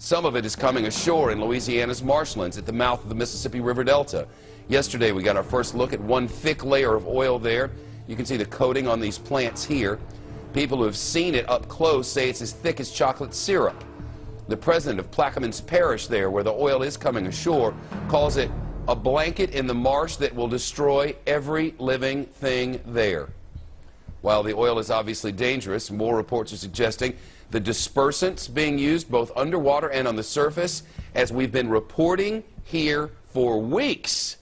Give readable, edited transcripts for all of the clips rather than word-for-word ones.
Some of it is coming ashore in Louisiana's marshlands at the mouth of the Mississippi River Delta. Yesterday, we got our first look at one thick layer of oil there. You can see the coating on these plants here. People who have seen it up close say it's as thick as chocolate syrup. The president of Plaquemines Parish there, where the oil is coming ashore, calls it a blanket in the marsh that will destroy every living thing there. While the oil is obviously dangerous, more reports are suggesting the dispersants being used both underwater and on the surface, as we've been reporting here for weeks.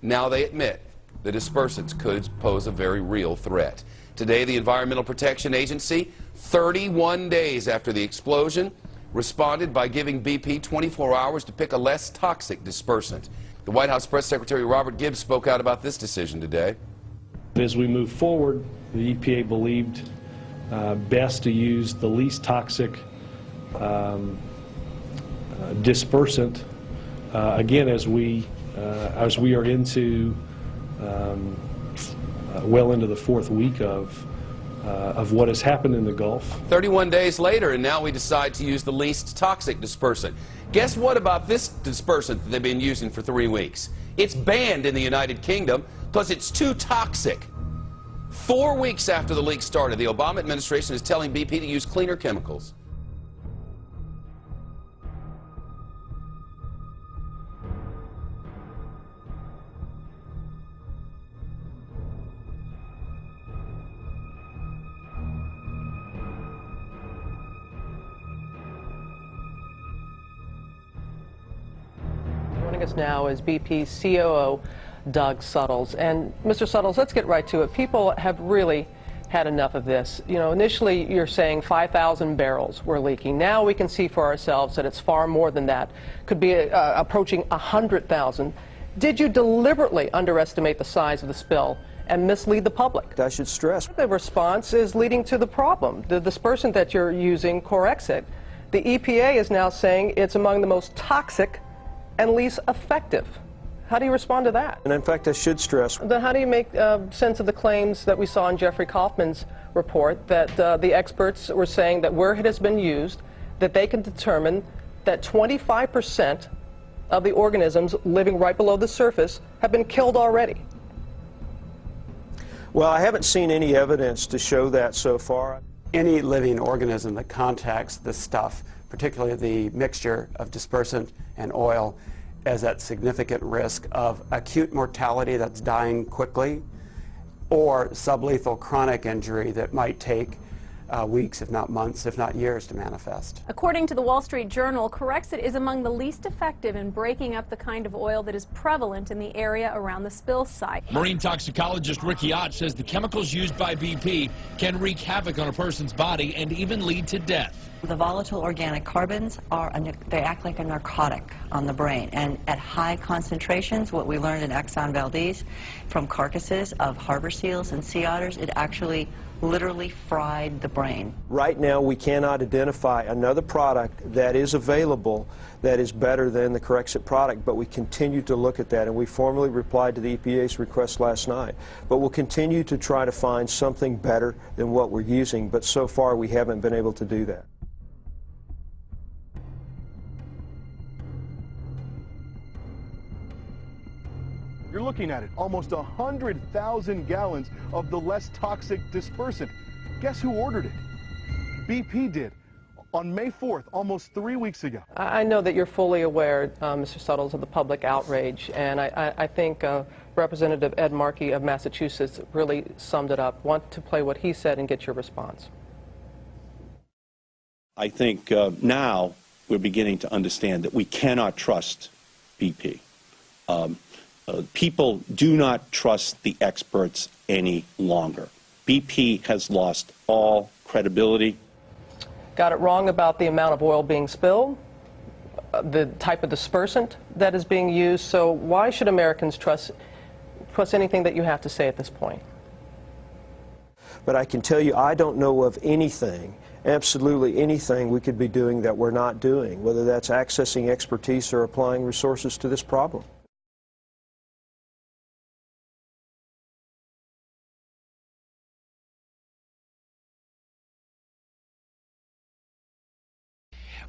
Now they admit the dispersants could pose a very real threat. Today, the Environmental Protection Agency, 31 days after the explosion, responded by giving BP 24 hours to pick a less toxic dispersant. The White House Press Secretary Robert Gibbs spoke out about this decision today. As we move forward, the EPA believed best to use the least toxic dispersant. Again, as we are into well into the fourth week of what has happened in the Gulf. 31 days later, and now we decide to use the least toxic dispersant. Guess what about this dispersant that they've been using for 3 weeks? It's banned in the United Kingdom, plus it's too toxic. 4 weeks after the leak started, the Obama administration is telling BP to use cleaner chemicals. Joining us now is BP's COO, Doug Suttles. And Mr. Suttles, let's get right to it. People have really had enough of this. You know, initially you're saying 5,000 barrels were leaking. Now we can see for ourselves that it's far more than that. Could be approaching 100,000. Did you deliberately underestimate the size of the spill and mislead the public? I should stress The response is leading to the problem. The dispersant that you're using, Corexit, the EPA is now saying it's among the most toxic and least effective. How do you respond to that? And in fact, I should stress. Then how do you make sense of the claims that we saw in Jeffrey Kaufman's report that the experts were saying that where it has been used, that they can determine that 25% of the organisms living right below the surface have been killed already? Well, I haven't seen any evidence to show that so far. Any living organism that contacts this stuff, particularly the mixture of dispersant and oil, is at significant risk of acute mortality that's dying quickly, or sublethal chronic injury that might take weeks, if not months, if not years to manifest. According to the Wall Street Journal, Corexit is among the least effective in breaking up the kind of oil that is prevalent in the area around the spill site. Marine toxicologist Ricky Ott says the chemicals used by BP can wreak havoc on a person's body and even lead to death. The volatile organic carbons they act like a narcotic on the brain, and at high concentrations, what we learned in Exxon Valdez from carcasses of harbor seals and sea otters, it actually literally fried the brain. Right now, we cannot identify another product that is available that is better than the Corexit product, but we continue to look at that, and we formally replied to the EPA's request last night. But we'll continue to try to find something better than what we're using, but so far we haven't been able to do that. You're looking at it, almost 100,000 gallons of the less toxic dispersant. Guess who ordered it? BP did on May 4th, almost 3 weeks ago. I know that you're fully aware, Mr. Suttles, of the public outrage, and I think Representative Ed Markey of Massachusetts really summed it up. Want to play what he said and get your response. I think now we're beginning to understand that we cannot trust BP. People do not trust the experts any longer. BP has lost all credibility. Got it wrong about the amount of oil being spilled, the type of dispersant that is being used. So why should Americans trust anything that you have to say at this point? But I can tell you, I don't know of anything, absolutely anything we could be doing that we're not doing, whether that's accessing expertise or applying resources to this problem.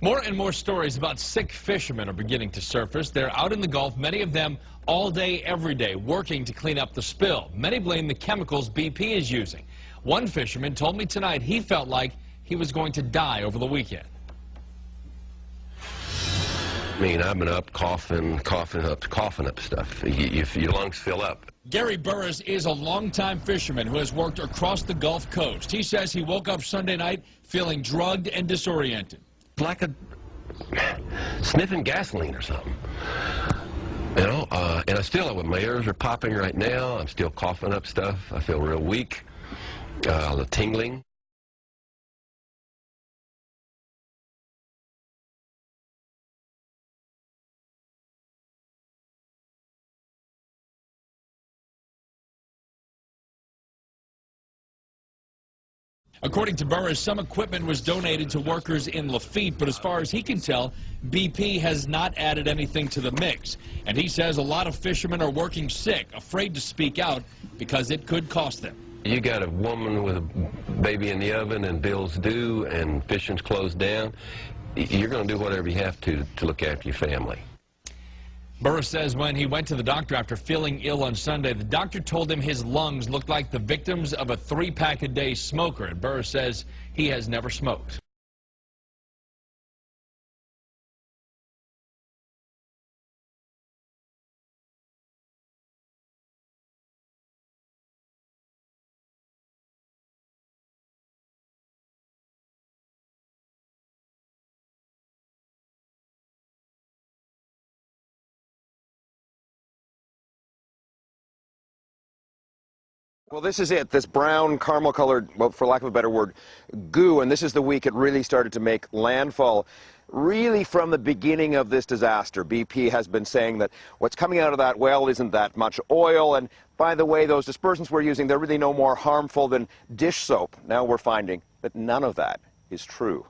More and more stories about sick fishermen are beginning to surface. They're out in the Gulf, many of them all day, every day, working to clean up the spill. Many blame the chemicals BP is using. One fisherman told me tonight he felt like he was going to die over the weekend. I mean, I've been up coughing up stuff. Your lungs fill up. Gary Burris is a longtime fisherman who has worked across the Gulf Coast. He says he woke up Sunday night feeling drugged and disoriented. Like a sniffing gasoline or something. You know, and I still, my ears are popping right now. I'm still coughing up stuff. I feel real weak, the tingling. According to Burris, some equipment was donated to workers in Lafitte, but as far as he can tell, BP has not added anything to the mix. And he says a lot of fishermen are working sick, afraid to speak out because it could cost them. You got a woman with a baby in the oven and bills due and fishing's closed down. You're going to do whatever you have to look after your family. Burris says when he went to the doctor after feeling ill on Sunday, the doctor told him his lungs looked like the victims of a 3-pack-a-day smoker. And Burris says he has never smoked. Well, this is it, this brown caramel-colored, well, for lack of a better word, goo, and this is the week it really started to make landfall. Really, from the beginning of this disaster, BP has been saying that what's coming out of that well isn't that much oil, and by the way, those dispersants we're using, they're really no more harmful than dish soap. Now we're finding that none of that is true.